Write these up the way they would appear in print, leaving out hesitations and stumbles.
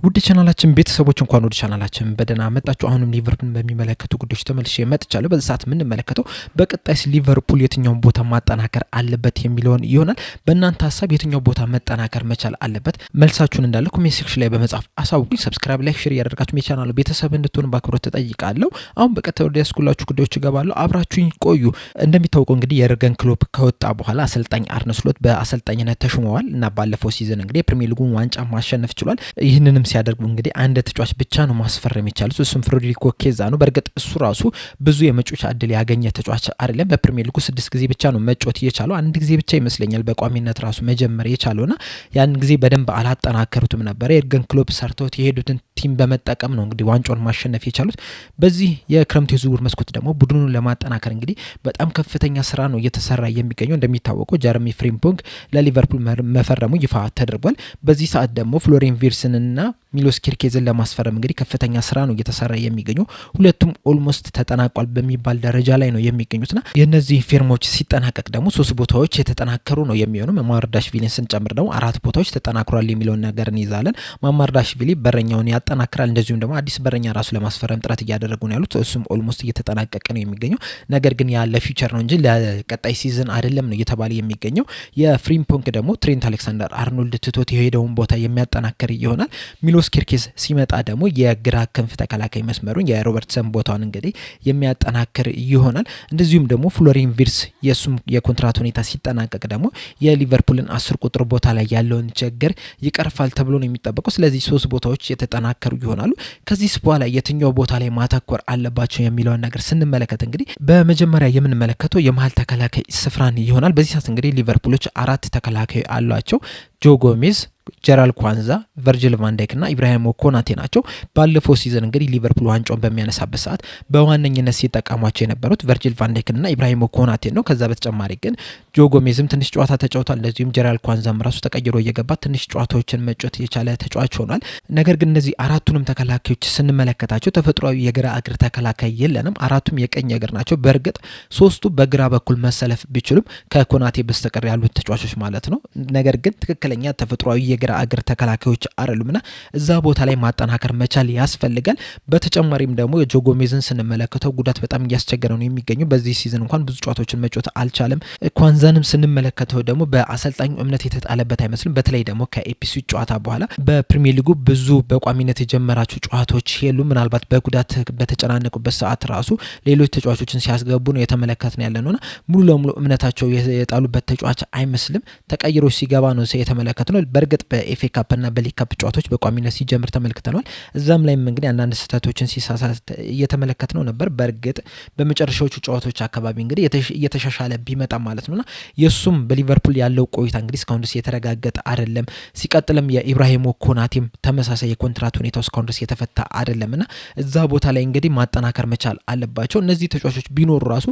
ውድ ቻናላችን ቤተሰቦች እንኳን ወደ ቻናላችን በደህና መጣችሁ። አሁንም ሊቨርፑልን በሚመለከቱ ጉዳዮች ተመልሼ መጥቻለሁ። በዚህ ሰዓት የምንመለከተው በቀጣይስ ሊቨርፑል የትኛውን ቦታ ማጠናከር አለበት የሚለውን ይሆናል። በእናንተ ሀሳብ የትኛው ቦታ መጠናከር መቻል አለበት? መልሳችሁን እንዳለ ኮሜንት ሴክሽን ላይ በመጻፍ አሳውቁኝ። ሰብስክራይብ፣ ላይክ፣ ሼር ያደርጋችሁ የቻናሉ ቤተሰብ እንድትሆኑ በአክብሮት ተጠይቃለሁ። አሁን በቀጥታ ወደ ያስኩላችሁ ጉዳዮች እገባለሁ። አብራችሁኝ ቆዩ። እንደሚታወቀው እንግዲህ የርገን ክሎፕ ከወጣ በኋላ አሰልጣኝ አርነ ስሎት በአሰልጣኝነት ተሾመዋል እና ባለፈው ሲዝን እንግዲህ የፕሪሚየር ሊጉን ዋንጫ ማሸነፍ ችሏል። ይህንንም ሲያደርጉ እንግዲህ አንድ ተጫዋች ብቻ ነው ማስፈረም የቻሉት፣ እሱም ፍሬድሪኮ ኬዛ ነው። በእርግጥ እሱ ራሱ ብዙ የመጫወቻ እድል ያገኘ ተጫዋች አይደለም። በፕሪሚየር ሊጉ 6 ጊዜ ብቻ ነው መጫወት የቻለው። አንድ ጊዜ ብቻ ይመስለኛል በቋሚነት ራሱ መጀመር የቻለውና ያን ጊዜ በደንብ አላጠናከሩትም ነበር። የርገን ክሎፕ ሰርተውት የሄዱትን ቲም በመጠቀም ነው እንግዲህ ዋንጫውን ማሸነፍ የቻሉት። በዚህ የክረምት የዝውውር መስኮት ደግሞ ቡድኑን ለማጠናከር እንግዲህ በጣም ከፍተኛ ስራ ነው እየተሰራ የሚገኘው። እንደሚታወቀው ጀረሚ ፍሪምፖንግ ለሊቨርፑል መፈረሙ ይፋ ተደርጓል። በዚህ ሰዓት ደግሞ ፍሎሪን ቪርስንና ሚሎስ ኪርኬዝን ለማስፈረም እንግዲህ ከፍተኛ ስራ ነው እየተሰራ የሚገኘው። ሁለቱም ኦልሞስት ተጠናቋል በሚባል ደረጃ ላይ ነው የሚገኙትና የነዚህ ፊርሞች ሲጠናቀቅ ደግሞ 3 ቦታዎች የተጠናከሩ ነው የሚሆነው። ማማርዳሽቪሊን ስንጨምር ደግሞ 4 ቦታዎች ተጠናክሯል የሚለውን ነገር እንይዛለን። ማማርዳሽቪሊ በረኛውን ያጠናክራል፣ እንደዚሁም ደግሞ አዲስ በረኛ ራሱ ለማስፈረም ጥረት እያደረጉ ነው ያሉት። እሱም ኦልሞስት እየተጠናቀቀ ነው የሚገኘው። ነገር ግን ያለ ፊውቸር ነው እንጂ ለቀጣይ ሲዝን አይደለም ነው እየተባለ የሚገኘው። የፍሪምፖንግ ደግሞ ትሬንት አሌክሳንደር አርኖልድ ትቶት የሄደውን ቦታ የሚያጠናክር ይሆናል። ሚሎስ ኪርኬዝ ሲመጣ ደግሞ የግራ ክንፍ ተከላካይ መስመሩን የሮበርትሰን ቦታውን እንግዲህ የሚያጠናክር ይሆናል። እንደዚሁም ደግሞ ፍሎሪን ቪርስ የሱም የኮንትራት ሁኔታ ሲጠናቀቅ ደግሞ የሊቨርፑልን 10 ቁጥር ቦታ ላይ ያለውን ችግር ይቀርፋል ተብሎ ነው የሚጠበቀው። ስለዚህ 3 ቦታዎች የተጠናከሩ ይሆናሉ። ከዚህ በኋላ የትኛው ቦታ ላይ ማተኮር አለባቸው የሚለውን ነገር ስንመለከት እንግዲህ በመጀመሪያ የምንመለከተው የመሀል ተከላካይ ስፍራን ይሆናል። በዚህ ሰዓት እንግዲህ ሊቨርፑሎች 4 ተከላካይ አሏቸው። ጆ ጎሜዝ፣ ጀራል ኳንዛ፣ ቨርጅል ቫንዳይክ እና ኢብራሂም ኮናቴ ናቸው። ባለፈው ሲዝን እንግዲህ ሊቨርፑል ዋንጫውን በሚያነሳበት ሰዓት በዋነኝነት ሲጠቀሟቸው የነበሩት ቨርጅል ቫንዳይክ እና ኢብራሂም ኮናቴ ነው። ከዛ በተጨማሪ ግን ጆ ጎሜዝም ትንሽ ጨዋታ ተጫውቷል። እንደዚሁም ጀራል ኳንዛም ራሱ ተቀይሮ እየገባ ትንሽ ጨዋታዎችን መጫወት የቻለ ተጫዋች ሆኗል። ነገር ግን እነዚህ አራቱንም ተከላካዮች ስንመለከታቸው ተፈጥሯዊ የግራ እግር ተከላካይ የለንም። አራቱም የቀኝ እግር ናቸው። በእርግጥ 3ቱ በግራ በኩል መሰለፍ ቢችሉም ከኮናቴ በስተቀር ያሉት ተጫዋቾች ማለት ነው። ነገር ግን ትክክለኛ ተፈጥሯዊ የግራ እግር ተከላካዮች አይደሉምና እዛ ቦታ ላይ ማጠናከር መቻል ያስፈልጋል። በተጨማሪም ደግሞ የጆ ጎሜዝን ስንመለከተው ጉዳት በጣም እያስቸገረ ነው የሚገኘው። በዚህ ሲዝን እንኳን ብዙ ጨዋታዎችን መጫወት አልቻለም። ኳንዛንም ስንመለከተው ደግሞ በአሰልጣኙ እምነት የተጣለበት አይመስልም። በተለይ ደግሞ ከኤፒሲ ጨዋታ በኋላ በፕሪሚየር ሊጉ ብዙ በቋሚነት የጀመራቸው ጨዋታዎች የሉም። ምናልባት በጉዳት በተጨናነቁበት ሰዓት ራሱ ሌሎች ተጫዋቾችን ሲያስገቡ ነው የተመለከትን ያለ ነውና ሙሉ ለሙሉ እምነታቸው የጣሉበት ተጫዋች አይመስልም። ተቀይሮ ሲገባ ነው የተመለከትነው። በእርግጥ በኤፍኤ ካፕ እና በሊግ ካፕ ጨዋታዎች በቋሚነት ሲጀምር ተመልክተናል። እዛም ላይም እንግዲህ አንዳንድ ስህተቶችን ሲሳሳት እየተመለከትነው ነበር። በእርግጥ በመጨረሻዎቹ ጨዋታዎች አካባቢ እንግዲህ እየተሻሻለ ቢመጣ ማለት ነውና የሱም በሊቨርፑል ያለው ቆይታ እንግዲህ እስካሁን ድረስ የተረጋገጠ አይደለም። ሲቀጥልም የኢብራሂም ኮናቴም ተመሳሳይ የኮንትራት ሁኔታው እስካሁን ድረስ የተፈታ አይደለምና እዛ ቦታ ላይ እንግዲህ ማጠናከር መቻል አለባቸው። እነዚህ ተጫዋቾች ቢኖሩ ራሱ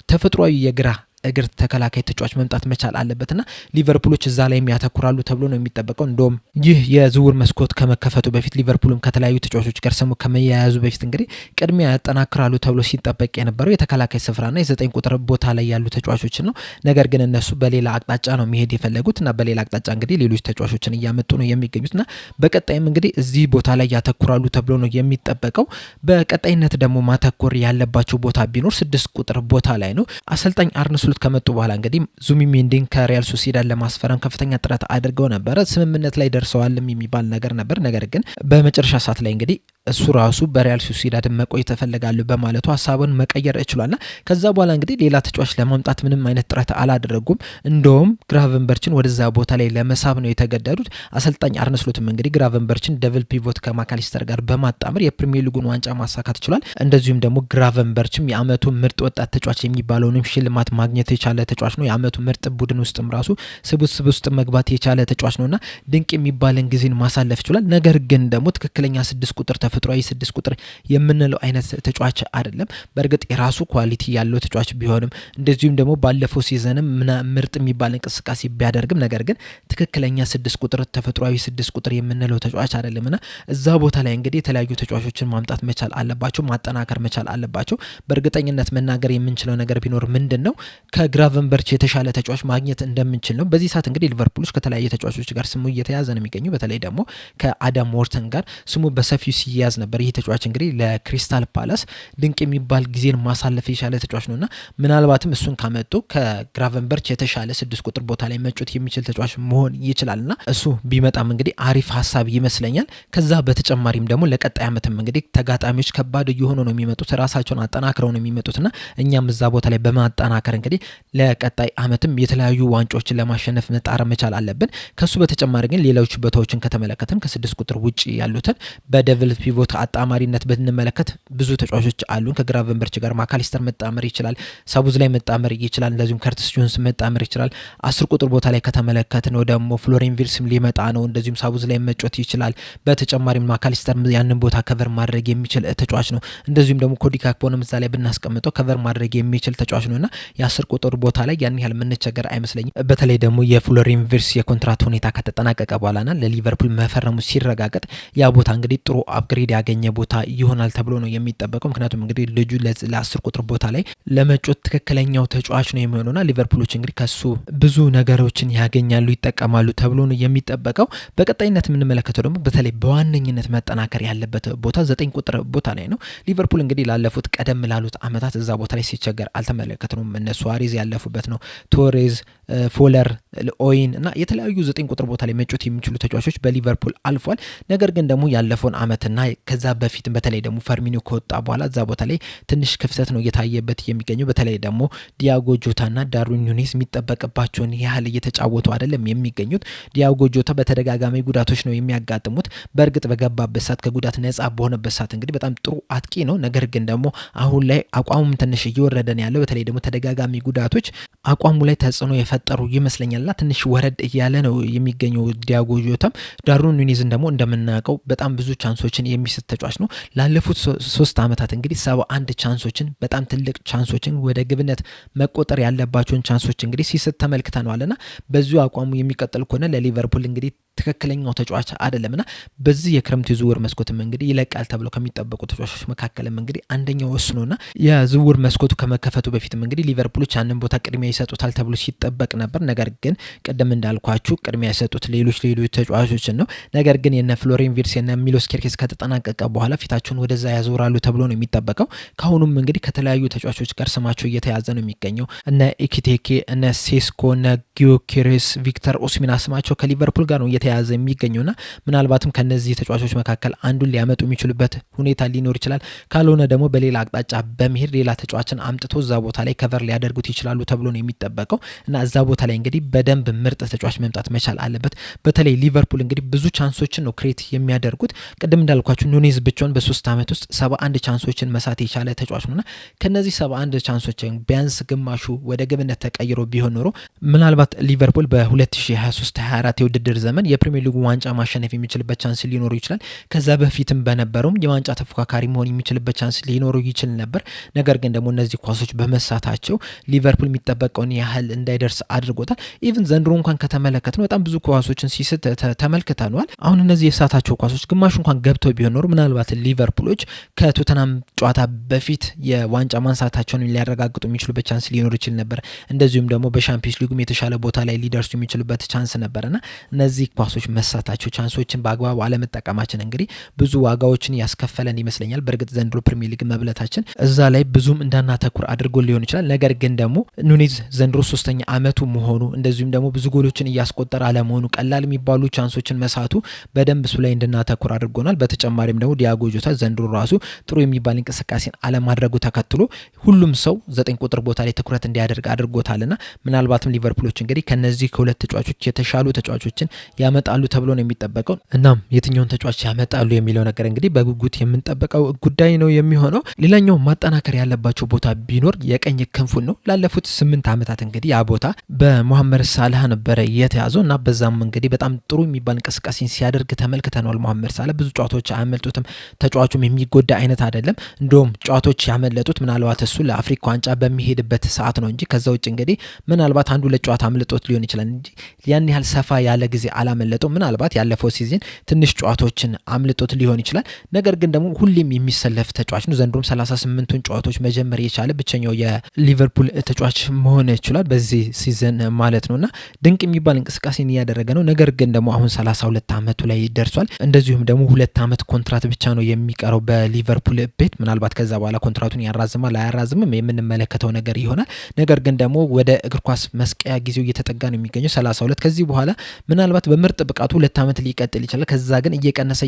ተፈጥሯዊ የግራ እግር ተከላካይ ተጫዋች መምጣት መቻል አለበትና ሊቨርፑሎች እዛ ላይ ያተኩራሉ ተብሎ ነው የሚጠበቀው። እንደውም ይህ የዝውውር መስኮት ከመከፈቱ በፊት ሊቨርፑልም ከተለያዩ ተጫዋቾች ጋር ስሙ ከመያያዙ በፊት እንግዲህ ቅድሚያ ያጠናክራሉ ተብሎ ሲጠበቅ የነበረው የተከላካይ ስፍራና የ9 ቁጥር ቦታ ላይ ያሉ ተጫዋቾችን ነው። ነገር ግን እነሱ በሌላ አቅጣጫ ነው መሄድ የፈለጉትና በሌላ አቅጣጫ እንግዲህ ሌሎች ተጫዋቾችን እያመጡ ነው የሚገኙትና በቀጣይም እንግዲህ እዚህ ቦታ ላይ ያተኩራሉ ተብሎ ነው የሚጠበቀው። በቀጣይነት ደግሞ ማተኮር ያለባቸው ቦታ ቢኖር 6 ቁጥር ቦታ ላይ ነው። አሰልጣኝ አርነ ስሎት ከመጡ በኋላ እንግዲህ ዙቢሜንዲን ከሪያል ሶሲዳድ ለማስፈረም ከፍተኛ ጥረት አድርገው ነበረ። ስምምነት ላይ ደርሰዋልም የሚባል ነገር ነበር። ነገር ግን በመጨረሻ ሰዓት ላይ እንግዲህ እሱ ራሱ በሪያል ሶሲዳድ መቆየት እፈልጋለሁ በማለቱ ሀሳቡን መቀየር እችሏልና ከዛ በኋላ እንግዲህ ሌላ ተጫዋች ለማምጣት ምንም አይነት ጥረት አላደረጉም። እንደውም ግራቨንበርችን ወደዛ ቦታ ላይ ለመሳብ ነው የተገደዱት። አሰልጣኝ አርነ ስሎትም እንግዲህ ግራቨንበርችን ደብል ፒቮት ከማካሊስተር ጋር በማጣመር የፕሪሚየር ሊጉን ዋንጫ ማሳካት ችሏል። እንደዚሁም ደግሞ ግራቨንበርችም የአመቱ ምርጥ ወጣት ተጫዋች የሚባለውንም ሽልማት ማግኘት የቻለ ተጫዋች ነው። የአመቱ ምርጥ ቡድን ውስጥም ራሱ ስብስብ ውስጥ መግባት የቻለ ተጫዋች ነውና ድንቅ የሚባልን ጊዜን ማሳለፍ ችሏል። ነገር ግን ደግሞ ትክክለኛ 6 ቁጥር ተፈጥሯዊ 6 ቁጥር የምንለው አይነት ተጫዋች አይደለም። በእርግጥ የራሱ ኳሊቲ ያለው ተጫዋች ቢሆንም እንደዚሁም ደግሞ ባለፈው ሲዘንም ምርጥ የሚባል እንቅስቃሴ ቢያደርግም ነገር ግን ትክክለኛ 6 ቁጥር ተፈጥሯዊ 6 ቁጥር የምንለው ተጫዋች አይደለምና እዛ ቦታ ላይ እንግዲህ የተለያዩ ተጫዋቾችን ማምጣት መቻል አለባቸው፣ ማጠናከር መቻል አለባቸው። በእርግጠኝነት መናገር የምንችለው ነገር ቢኖር ምንድነው ከግራቨንበርች የተሻለ ተጫዋች ማግኘት እንደምንችል ነው። በዚህ ሰዓት እንግዲህ ሊቨርፑሎች ከተለያዩ ተጫዋቾች ጋር ስሙ እየተያዘ ነው የሚገኘው። በተለይ ደግሞ ከአዳም ሞርተን ጋር ስሙ በሰፊው ሲያዝ ነበር። ይህ ተጫዋች እንግዲህ ለክሪስታል ፓላስ ድንቅ የሚባል ጊዜን ማሳለፍ የቻለ ተጫዋች ነውና ምናልባትም እሱን ካመጡ ከግራቨንበርች የተሻለ 6 ቁጥር ቦታ ላይ መጫወት የሚችል ተጫዋች መሆን ይችላልና እሱ ቢመጣም እንግዲህ አሪፍ ሀሳብ ይመስለኛል። ከዛ በተጨማሪም ደግሞ ለቀጣይ ዓመትም እንግዲህ ተጋጣሚዎች ከባድ እየሆኑ ነው የሚመጡት፣ ራሳቸውን አጠናክረው ነው የሚመጡትና እኛም እዛ ቦታ ላይ በማጠናከር እንግዲህ ለቀጣይ ዓመትም የተለያዩ ዋንጫዎችን ለማሸነፍ መጣር መቻል አለብን። ከሱ በተጨማሪ ግን ሌሎች ቦታዎችን ከተመለከተን ከ6 ቁጥር ውጪ ያሉትን በደብል ፒቮት አጣማሪነት ብንመለከት ብዙ ተጫዋቾች አሉን። ከግራቨንበርች ጋር ማካሊስተር መጣመር ይችላል፣ ሳቡዝ ላይ መጣመር ይችላል፣ እንደዚሁም ከርቲስ ጆንስ መጣመር ይችላል። 10 ቁጥር ቦታ ላይ ከተመለከት ነው ደግሞ ፍሎሪን ቪርትስም ሊመጣ ነው፣ እንደዚሁም ሳቡዝ ላይ መጫወት ይችላል። በተጨማሪም ማካሊስተር ያንን ቦታ ከቨር ማድረግ የሚችል ተጫዋች ነው። እንደዚሁም ደግሞ ኮዲ ጋክፖንም እዛ ላይ ብናስቀምጠው ከቨር ማድረግ የሚችል ተጫዋች ነውና የ10 ቁጥር ቦታ ላይ ያን ያህል የምንቸገር አይመስለኝም። በተለይ ደግሞ የፍሎሪን ቪርትስ የኮንትራት ሁኔታ ከተጠናቀቀ በኋላና ለሊቨርፑል መፈረሙ ሲረጋገጥ ያ ቦታ እንግዲህ ጥሩ አፕግሬድ ያገኘ ቦታ ይሆናል ተብሎ ነው የሚጠበቀው። ምክንያቱም እንግዲህ ልጁ ለ10 ቁጥር ቦታ ላይ ለመጫወት ትክክለኛው ተጫዋች ነው የሚሆነውና ሊቨርፑሎች እንግዲህ ከሱ ብዙ ነገሮችን ያገኛሉ፣ ይጠቀማሉ ተብሎ ነው የሚጠበቀው። በቀጣይነት የምንመለከተው ደግሞ በተለይ በዋነኝነት መጠናከር ያለበት ቦታ 9 ቁጥር ቦታ ላይ ነው። ሊቨርፑል እንግዲህ ላለፉት ቀደም ላሉት አመታት እዛ ቦታ ላይ ሲቸገር አልተመለከትነውም። እነ ሱዋሬዝ ያለፉበት ነው፣ ቶሬዝ፣ ፎለር፣ ኦይን እና የተለያዩ 9 ቁጥር ቦታ ላይ መጫወት የሚችሉ ተጫዋቾች በሊቨርፑል አልፏል። ነገር ግን ደግሞ ያለፈውን አመትና ከዛ በፊት በተለይ ደግሞ ፈርሚኒዮ ከወጣ በኋላ እዛ ቦታ ላይ ትንሽ ክፍተት ነው እየታየበት የሚገኘው። በተለይ ደግሞ ዲያጎ ጆታና ዳርዊን ኑኔዝ የሚጠበቅባቸውን ያህል እየተጫወቱ አይደለም የሚገኙት። ዲያጎ ጆታ በተደጋጋሚ ጉዳቶች ነው የሚያጋጥሙት። በእርግጥ በገባበት ሰዓት ከጉዳት ነጻ በሆነበት ሰዓት እንግዲህ በጣም ጥሩ አጥቂ ነው። ነገር ግን ደግሞ አሁን ላይ አቋሙም ትንሽ እየወረደ ነው ያለው። በተለይ ደግሞ ተደጋጋሚ ጉዳቶች አቋሙ ላይ ተጽዕኖ የፈጠሩ ይመስለኛልና ትንሽ ወረድ እያለ ነው የሚገኘው ዲያጎ ጆታም። ዳርዊን ኑኔዝን ደግሞ እንደምናውቀው በጣም ብዙ ቻንሶችን የሚስት ተጫዋች ነው። ላለፉት 3 አመታት እንግዲህ 71 ቻንሶችን በጣም ትልቅ ቻንሶችን ወደ ግብነት መቆጠር ያለባቸውን ቻንሶች እንግዲህ ሲስት ተመልክተናልና በዚሁ አቋሙ የሚቀጥል ከሆነ ለሊቨርፑል እንግዲህ ትክክለኛው ተጫዋች አይደለምና በዚህ የክረምት የዝውውር መስኮትም እንግዲህ ይለቃል ተብሎ ከሚጠበቁ ተጫዋቾች መካከልም እንግዲህ አንደኛው እሱ ነውና የዝውውር መስኮቱ ከመከፈቱ በፊትም እንግዲህ ሊቨርፑሎች ያንን ቦታ ቅድሚያ ይሰጡታል ተብሎ ሲጠበቅ ነበር። ነገር ግን ቅድም እንዳልኳችሁ ቅድሚያ የሰጡት ሌሎች ተጫዋቾችን ነው። ነገር ግን የነ ፍሎሪን ቪርትስ የነ ሚሎስ ኬርኬዝ ከተጠናቀቀ በኋላ ፊታቸውን ወደዛ ያዞራሉ ተብሎ ነው የሚጠበቀው። ካሁኑም እንግዲህ ከተለያዩ ተጫዋቾች ጋር ስማቸው እየተያዘ ነው የሚገኘው። እነ ኢኪቴኬ፣ እነ ሴስኮ፣ እነ ጊዮኬሬስ፣ ቪክተር ኦስሚና ስማቸው ከሊቨርፑል ጋር ነው እየተያዘ የሚገኘውና ምናልባትም ከነዚህ ተጫዋቾች መካከል አንዱን ሊያመጡ የሚችሉበት ሁኔታ ሊኖር ይችላል። ካልሆነ ደግሞ በሌላ አቅጣጫ በመሄድ ሌላ ተጫዋችን አምጥቶ እዛ ቦታ ላይ ከቨር ሊያደርጉት ይችላሉ ተብሎ ነው የሚጠበቀው እና እዛ ቦታ ላይ እንግዲህ በደንብ ምርጥ ተጫዋች መምጣት መቻል አለበት። በተለይ ሊቨርፑል እንግዲህ ብዙ ቻንሶችን ነው ክሬት የሚያደርጉት። ቅድም እንዳልኳችሁ ኑኔዝ ብቻውን በ3 አመት ውስጥ 71 ቻንሶችን መሳት የቻለ ተጫዋች ነውና ከነዚህ 71 ቻንሶችን ቢያንስ ግማሹ ወደ ግብነት ተቀይሮ ቢሆን ኖሮ ምናልባት ሊቨርፑል በ2023-24 የውድድር ዘመን የፕሪሚየር ሊጉ ዋንጫ ማሸነፍ የሚችልበት ቻንስ ሊኖሩ ይችላል። ከዛ በፊትም በነበረውም የዋንጫ ተፎካካሪ መሆን የሚችልበት ቻንስ ሊኖሩ ይችል ነበር። ነገር ግን ደግሞ እነዚህ ኳሶች በመሳታቸው ሊቨርፑል የሚጠበቀውን ያህል እንዳይደርስ አድርጎታል። ኢቭን ዘንድሮ እንኳን ከተመለከትነው በጣም ብዙ ኳሶችን ሲስት ተመልክተናል። አሁን እነዚህ የሳታቸው ኳሶች ግማሹ እንኳን ገብተው ቢሆን ኖሮ ምናልባት ሊቨርፑሎች ከቶተናም ጨዋታ በፊት የዋንጫ ማንሳታቸውን ሊያረጋግጡ የሚችሉበት ቻንስ ሊኖር ይችል ነበር። እንደዚሁም ደግሞ በሻምፒዮንስ ሊጉም የተሻለ ቦታ ላይ ሊደርሱ የሚችሉበት ቻንስ ነበርና እነዚህ ኳሶች መሳታቸው ቻንሶችን በአግባቡ አለመጠቀማችን እንግዲህ ብዙ ዋጋዎችን ያስከፈለን ይመስለኛል። በእርግጥ ዘንድሮ ፕሪሚየር ሊግ መብለታችን እዛ ላይ ብዙም እንዳናተኩር አድርጎ ሊሆን ይችላል። ነገር ግን ደግሞ ኑኔዝ ዘንድሮ 3ኛ አመቱ መሆኑ እንደዚሁም ደግሞ ብዙ ጎሎችን እያስቆጠረ አለመሆኑ ቀላል የሚባሉ ቻንሶችን መሳቱ በደንብ እሱ ላይ እንድናተኩር አድርጎናል። በተጨማሪም ደግሞ ዲያጎ ጆታ ዘንድሮ ራሱ ጥሩ የሚባል እንቅስቃሴን አለማድረጉ ተከትሎ ሁሉም ሰው 9 ቁጥር ቦታ ላይ ትኩረት እንዲያደርግ አድርጎታልና ምናልባትም ሊቨርፑሎች እንግዲህ ከነዚህ ከሁለት ተጫዋቾች የተሻሉ ተጫዋቾችን ያመጣሉ ተብሎ ነው የሚጠበቀው። እናም የትኛውን ተጫዋች ያመጣሉ የሚለው ነገር እንግዲህ በጉጉት የምንጠብቀው ጉዳይ ነው የሚሆነው። ሌላኛው ማጠናከር ያለባቸው ቦታ ቢኖር የቀኝ ክንፉን ነው። ላለፉት 8 አመታት እንግዲህ ያ ቦታ በሞሐመድ ሳላህ ነበረ የተያዘው እና በዛም እንግዲህ በጣም ጥሩ የሚባል እንቅስቃሴን ሲያደርግ ተመልክተናል። ሞሐመድ ሳላህ ብዙ ጨዋታዎች አያመልጡትም። ተጫዋቹም የሚጎዳ አይነት አይደለም። እንደውም ጨዋታዎች ያመለጡት ምናልባት እሱ ለአፍሪካ ዋንጫ በሚሄድበት ሰዓት ነው እንጂ ከዛ ውጭ እንግዲህ ምናልባት አንዱ ለጨዋታ አምልጦት ሊሆን ይችላል እንጂ ያን ያህል ሰፋ ያለ ጊዜ አላመለጠው። ምናልባት ያለፈው ሲዝን ትንሽ ጨዋታዎችን አምልጦት ሊሆን ይችላል። ነገር ግን ደግሞ ሁሌም የሚሰለፍ ተጫዋች ነው። ዘንድሮም 38ቱን ጨዋታዎች መጀመር የቻለ ብቸኛው የሊቨርፑል ተጫዋች መሆን ይችላል በዚህ ሲዝን ማለት ነውና ድንቅ የሚባል እንቅስቃሴን እያደረገ ነው። ነገር ግን ደግሞ አሁን 32 ዓመቱ ላይ ደርሷል። እንደዚሁም ደግሞ 2 ዓመት ኮንትራት ብቻ ነው የሚቀረው በሊቨርፑል ቤት። ምናልባት ከዛ በኋላ ኮንትራቱን ያራዝማል አያራዝምም የምንመለከተው ነገር ይሆናል። ነገር ግን ደግሞ ወደ እግር ኳስ መስቀያ ጊዜው እየተጠጋ ነው የሚገኘው 32። ከዚህ በኋላ ምናልባት በምርጥ ብቃቱ 2 ዓመት ሊቀጥል ይችላል። ከዛ ግን እየቀነሰ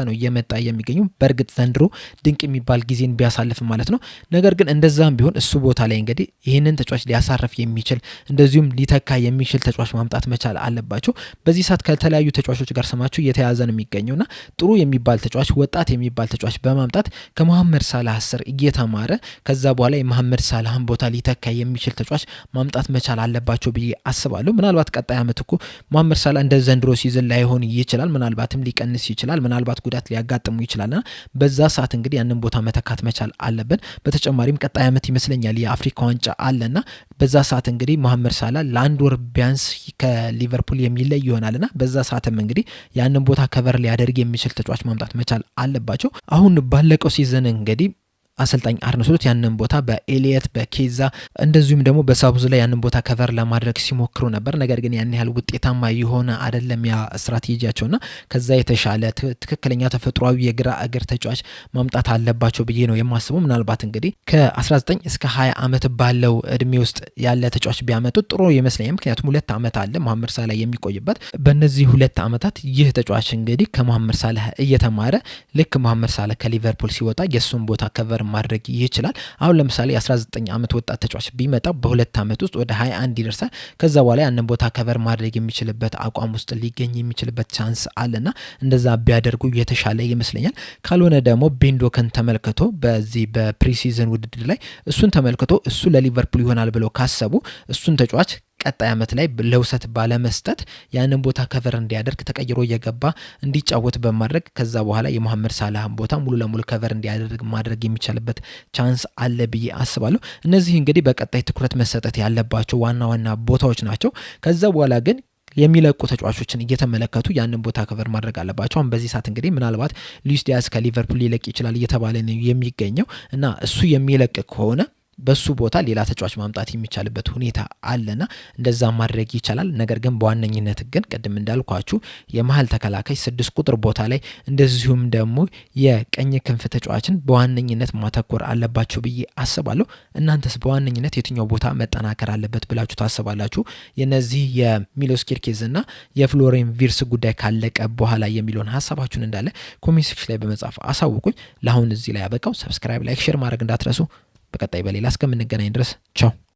ነው እየመጣ የሚገኘው። በእርግጥ ዘንድሮ ድንቅ የሚባል ጊዜን ቢያሳልፍ ማለት ነው። ነገር ግን እንደዛም ቢሆን እሱ ቦታ ላይ እንግዲህ ይህንን ተጫዋች ሊያሳርፍ የሚችል እንደዚሁም ሊተካ የሚችል ተጫዋች ማምጣት መቻል አለባቸው። በዚህ ሰዓት ከተለያዩ ተጫዋቾች ጋር ስማቸው እየተያዘ ነው የሚገኘውና ጥሩ የሚባል ተጫዋች ወጣት የሚባል ተጫዋች በማምጣት ከመሐመድ ሳላህ ስር እየተማረ ከዛ በኋላ የመሐመድ ሳላህን ቦታ ሊተካ የሚችል ተጫዋች ማምጣት መቻል አለባቸው ብዬ አስባለሁ። ምናልባት ቀጣይ ዓመት እኮ መሐመድ ሳላህ እንደ ዘንድሮ ሲዝን ላይሆን ይችላል። ምናልባትም ሊቀንስ ይችላል። ምናልባት ጉዳት ሊያጋጥሙ ይችላልና በዛ ሰዓት እንግዲህ ያንን ቦታ መተካት መቻል አለብን። በተጨማሪም ቀጣይ ዓመት ይመስለኛል የአፍሪካ ዋንጫ አለና በዛ ሰዓት እንግዲህ መሐመድ ሳላህ ለአንድ ወር ቢያንስ ከሊቨርፑል የሚለይ ይሆናልና በዛ ሰዓትም እንግዲህ ያንን ቦታ ከቨር ሊያደርግ የሚችል ተጫዋች ማምጣት መቻል አለባቸው። አሁን ባለቀው ሲዝን እንግዲህ አሰልጣኝ አርነ ስሎት ያንን ቦታ በኤሊየት በኬዛ እንደዚሁም ደግሞ በሳቡዝ ላይ ያንን ቦታ ከቨር ለማድረግ ሲሞክሩ ነበር። ነገር ግን ያን ያህል ውጤታማ የሆነ አይደለም ያ ስትራቴጂያቸውና ከዛ የተሻለ ትክክለኛ ተፈጥሯዊ የግራ እግር ተጫዋች ማምጣት አለባቸው ብዬ ነው የማስበው። ምናልባት እንግዲህ ከ19 እስከ 20 ዓመት ባለው እድሜ ውስጥ ያለ ተጫዋች ቢያመጡ ጥሩ ይመስለኛል። ምክንያቱም 2 ዓመት አለ መሐመድ ሳላህ የሚቆይበት። በእነዚህ 2 ዓመታት ይህ ተጫዋች እንግዲህ ከመሐመድ ሳላህ እየተማረ ልክ መሐመድ ሳላህ ከሊቨርፑል ሲወጣ የሱን ቦታ ከቨር ማድረግ ይችላል። አሁን ለምሳሌ 19 ዓመት ወጣት ተጫዋች ቢመጣ በ2 ዓመት ውስጥ ወደ 21 ይደርሳል። ከዛ በኋላ ያንን ቦታ ከቨር ማድረግ የሚችልበት አቋም ውስጥ ሊገኝ የሚችልበት ቻንስ አለና እንደዛ ቢያደርጉ የተሻለ ይመስለኛል። ካልሆነ ደግሞ ቤንዶከን ተመልክቶ በዚህ በፕሪሲዝን ውድድር ላይ እሱን ተመልክቶ እሱ ለሊቨርፑል ይሆናል ብለው ካሰቡ እሱን ተጫዋች ቀጣይ ዓመት ላይ ለውሰት ባለመስጠት ያንን ቦታ ከቨር እንዲያደርግ ተቀይሮ እየገባ እንዲጫወት በማድረግ ከዛ በኋላ የመሐመድ ሳላህን ቦታ ሙሉ ለሙሉ ከቨር እንዲያደርግ ማድረግ የሚቻልበት ቻንስ አለ ብዬ አስባለሁ። እነዚህ እንግዲህ በቀጣይ ትኩረት መሰጠት ያለባቸው ዋና ዋና ቦታዎች ናቸው። ከዛ በኋላ ግን የሚለቁ ተጫዋቾችን እየተመለከቱ ያንን ቦታ ከቨር ማድረግ አለባቸው። አሁን በዚህ ሰዓት እንግዲህ ምናልባት ሉዊስ ዲያዝ ከሊቨርፑል ሊለቅ ይችላል እየተባለ ነው የሚገኘው እና እሱ የሚለቅ ከሆነ በሱ ቦታ ሌላ ተጫዋች ማምጣት የሚቻልበት ሁኔታ አለና እንደዛ ማድረግ ይቻላል። ነገር ግን በዋነኝነት ግን ቅድም እንዳልኳችሁ የመሀል ተከላካይ 6 ቁጥር ቦታ ላይ እንደዚሁም ደግሞ የቀኝ ክንፍ ተጫዋችን በዋነኝነት ማተኮር አለባችሁ ብዬ አስባለሁ። እናንተስ በዋነኝነት የትኛው ቦታ መጠናከር አለበት ብላችሁ ታስባላችሁ? የነዚህ የሚሎስ ኪርኬዝ እና የፍሎሪያን ቪርትዝ ጉዳይ ካለቀ በኋላ የሚለውን ሀሳባችሁን እንዳለ ኮሜንት ሴክሽን ላይ በመጻፍ አሳውቁኝ። ለአሁን እዚህ ላይ ያበቃው። ሰብስክራይብ፣ ላይክ፣ ሼር ማድረግ እንዳትረሱ። በቀጣይ በሌላ እስከምንገናኝ ድረስ ቻው።